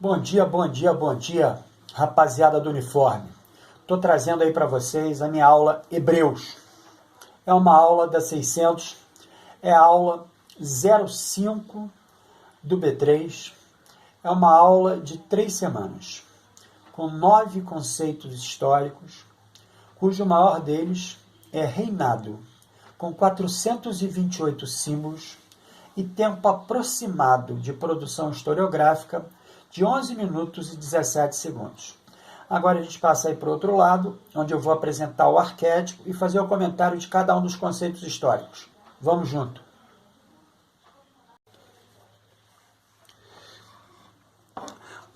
Bom dia, bom dia, bom dia, rapaziada do uniforme. Estou trazendo aí para vocês a minha aula Hebreus. É uma aula da 600, é a aula 05 do B3. É uma aula de 3 semanas, com 9 conceitos históricos, cujo maior deles é reinado, com 428 símbolos e tempo aproximado de produção historiográfica de 11 minutos e 17 segundos. Agora a gente passa aí para o outro lado, onde eu vou apresentar o arquétipo e fazer o comentário de cada um dos conceitos históricos. Vamos junto!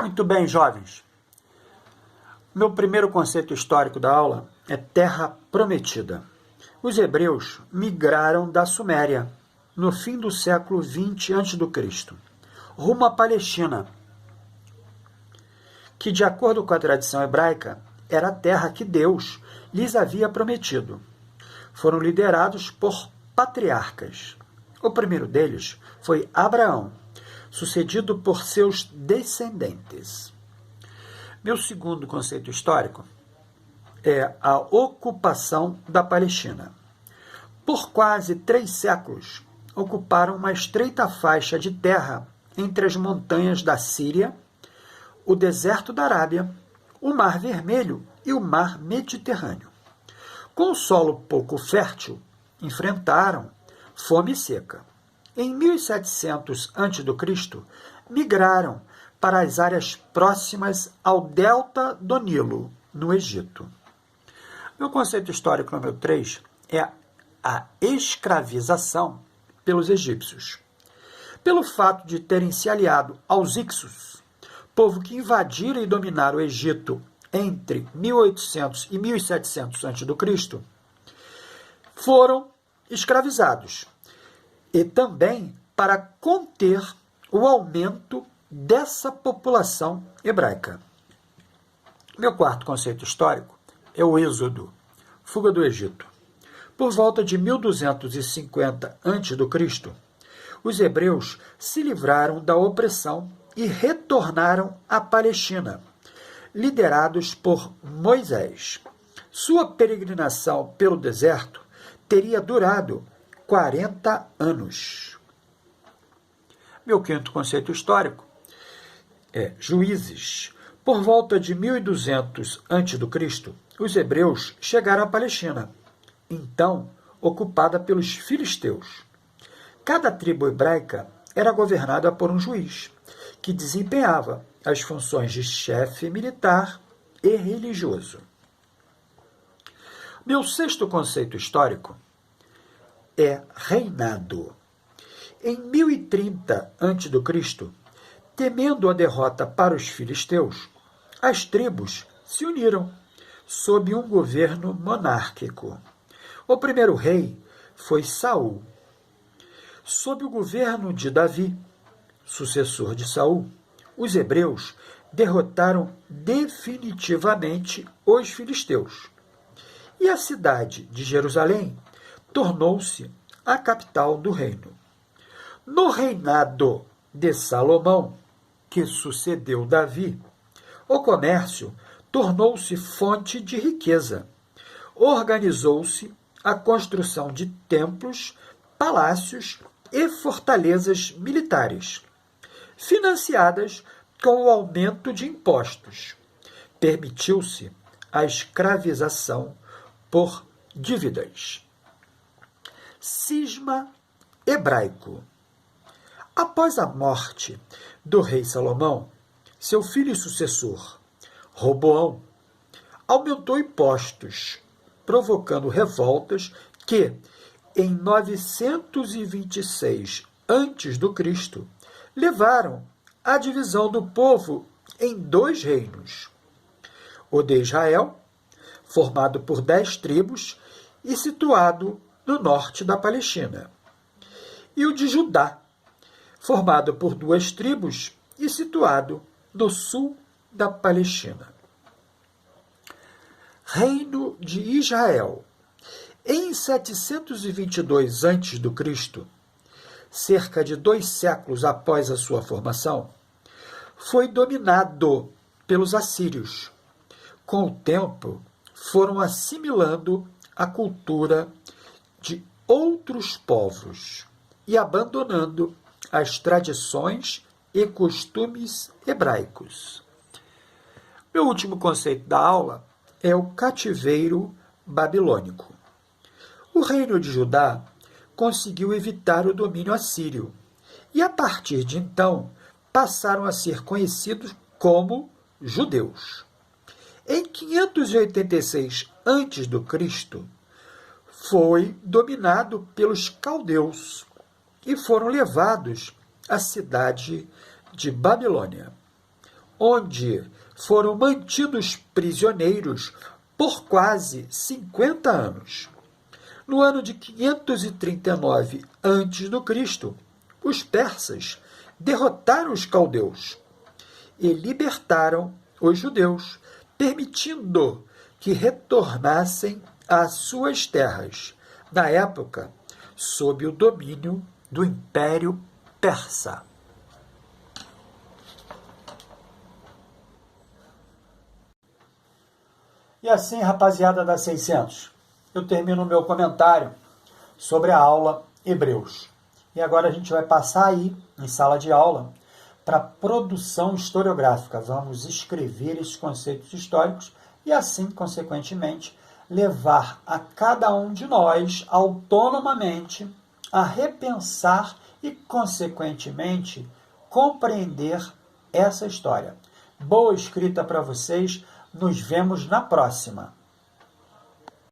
Muito bem, jovens. Meu primeiro conceito histórico da aula é Terra Prometida. Os hebreus migraram da Suméria, no fim do século 20 a.C., rumo à Palestina, que, de acordo com a tradição hebraica, era a terra que Deus lhes havia prometido. Foram liderados por patriarcas. O primeiro deles foi Abraão, sucedido por seus descendentes. Meu segundo conceito histórico é a ocupação da Palestina. Por quase 3 séculos, ocuparam uma estreita faixa de terra entre as montanhas da Síria, o deserto da Arábia, o Mar Vermelho e o Mar Mediterrâneo. Com o solo pouco fértil, enfrentaram fome e seca. Em 1700 a.C., migraram para as áreas próximas ao delta do Nilo, no Egito. Meu conceito histórico número 3 é a escravização pelos egípcios. Pelo fato de terem se aliado aos Hicsos, povo que invadiram e dominaram o Egito entre 1800 e 1700 a.C., foram escravizados. E também para conter o aumento dessa população hebraica. Meu quarto conceito histórico é o Êxodo, fuga do Egito. Por volta de 1250 a.C., os hebreus se livraram da opressão e retornaram à Palestina, liderados por Moisés. Sua peregrinação pelo deserto teria durado 40 anos. Meu quinto conceito histórico é Juízes. Por volta de 1200 a.C., os hebreus chegaram à Palestina, então ocupada pelos filisteus. Cada tribo hebraica era governada por um juiz, que desempenhava as funções de chefe militar e religioso. Meu sexto conceito histórico é reinado. Em 1030 a.C., temendo a derrota para os filisteus, as tribos se uniram sob um governo monárquico. O primeiro rei foi Saul. Sob o governo de Davi, sucessor de Saul, os hebreus derrotaram definitivamente os filisteus. E a cidade de Jerusalém tornou-se a capital do reino. No reinado de Salomão, que sucedeu Davi, o comércio tornou-se fonte de riqueza. Organizou-se a construção de templos, palácios e fortalezas militares, financiadas com o aumento de impostos. Permitiu-se a escravização por dívidas. Cisma hebraico. Após a morte do rei Salomão, seu filho e sucessor, Roboão, aumentou impostos, provocando revoltas que, em 926 a.C., levaram à divisão do povo em 2 reinos. O de Israel, formado por 10 tribos e situado no norte da Palestina, e o de Judá, formado por 2 tribos e situado no sul da Palestina. Reino de Israel. Em 722 a.C., cerca de 2 séculos após a sua formação, foi dominado pelos assírios. Com o tempo, foram assimilando a cultura de outros povos e abandonando as tradições e costumes hebraicos. Meu último conceito da aula é o cativeiro babilônico. O reino de Judá conseguiu evitar o domínio assírio e, a partir de então, passaram a ser conhecidos como judeus. Em 586 a.C., foi dominado pelos caldeus e foram levados à cidade de Babilônia, onde foram mantidos prisioneiros por quase 50 anos. No ano de 539 a.C., os persas derrotaram os caldeus e libertaram os judeus, permitindo que retornassem às suas terras, na época sob o domínio do Império Persa. E assim, rapaziada da 600, eu termino o meu comentário sobre a aula Hebreus. E agora a gente vai passar aí, em sala de aula, para produção historiográfica. Vamos escrever esses conceitos históricos e assim, consequentemente, levar a cada um de nós, autonomamente, a repensar e, consequentemente, compreender essa história. Boa escrita para vocês. Nos vemos na próxima.